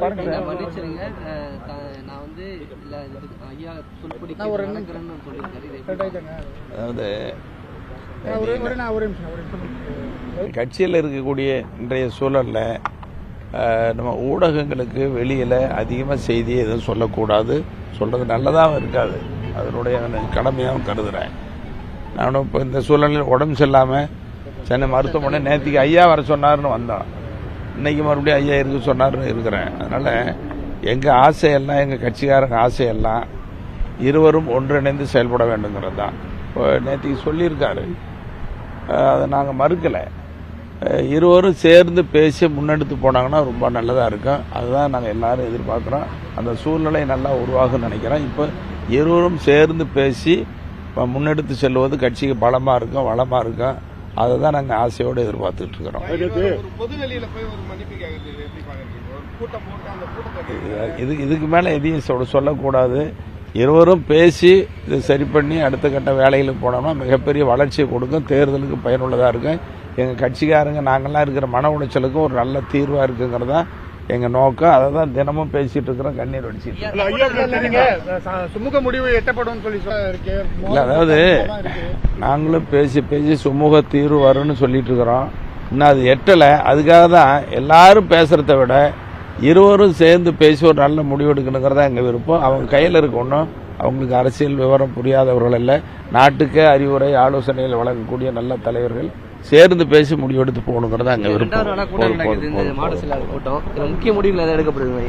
மன்னிச்சிருங்க, நான் வந்து இல்ல ஐயா சொல்படி நடக்கிறேன்னு சொல்லியிருக்காரு. அதாவது கட்சியில் இருக்கக்கூடிய இன்றைய சூழல்ல நம்ம ஊடகங்களுக்கு வெளியில் அதிகமாக செய்தியை எதுவும் சொல்லக்கூடாது, சொல்கிறது நல்லதாகவும் இருக்காது, அதனுடைய கடமையாகவும் கருதுகிறேன். நானும் இப்போ இந்த சூழலில் உடம்பு சரியில்லாமல் சென்னை மருத்துவமனை நேற்றுக்கு ஐயா வர சொன்னார்னு வந்தோம், இன்னைக்கு மறுபடியும் ஐயா இருக்க சொன்னார்னு இருக்கிறேன். அதனால் எங்கள் ஆசையெல்லாம், எங்கள் கட்சிக்காரங்க ஆசையெல்லாம் இருவரும் ஒன்றிணைந்து செயல்பட வேண்டுங்கிறது தான். இப்போ நேற்றுக்கு சொல்லியிருக்காரு, அதை நாங்கள் மறுக்கலை. இருவரும் சேர்ந்து பேசி முன்னெடுத்து போனாங்கன்னா ரொம்ப நல்லதாக இருக்கும். அதுதான் நாங்கள் எல்லாரும் எதிர்பார்க்குறோம். அந்த சூழ்நிலை நல்லா உருவாகும்னு நினைக்கிறோம். இப்போ இருவரும் சேர்ந்து பேசி முன்னெடுத்து செல்வது கட்சிக்கு பலமாக இருக்கும், வளமாக இருக்கும். அதை தான் நாங்கள் ஆசையோடு எதிர்பார்த்துட்டு இருக்கிறோம். இதுக்கு மேலே எதையும் சொல்லக்கூடாது. இருவரும் பேசி இதை சரி பண்ணி அடுத்த கட்ட வேலைகளுக்கு போனோம்னா மிகப்பெரிய வளர்ச்சியை கொடுக்கும், தேர்தலுக்கு பயனுள்ளதாக இருக்கும். எங்கள் கட்சிக்காரங்க நாங்கள்லாம் இருக்கிற மன உளைச்சலுக்கும் ஒரு நல்ல தீர்வாக இருக்குங்கிறதா எங்கள் நோக்கம். அதை தான் தினமும் பேசிட்டு இருக்கிறோம், கண்ணீர் வடிச்சிட்டு. சுமூக முடிவு எட்டப்படும் சொல்லி இல்லை, அதாவது நாங்களும் பேசி பேசி சுமூக தீர்வு வரும்னு சொல்லிட்டு இருக்கிறோம். இன்னும் அது எட்டலை. அதுக்காக தான் எல்லாரும் பேசுறதை விட இருவரும் சேர்ந்து பேசி ஒரு நல்ல முடிவு எடுக்கணுங்கிறதா எங்கள் விருப்பம். அவங்க கையில் இருக்க ஒன்றும் அவங்களுக்கு அரசியல் விவரம் புரியாதவர்கள் இல்லை, நாட்டுக்கே அறிவுரை ஆலோசனைகள் வழங்கக்கூடிய நல்ல தலைவர்கள். சேர்ந்து பேசி முடிவெடுத்து போகணுங்கிறதா எங்கள் விருப்பம். முக்கிய முடிவுகள் எதாவது எடுக்கப்படுது.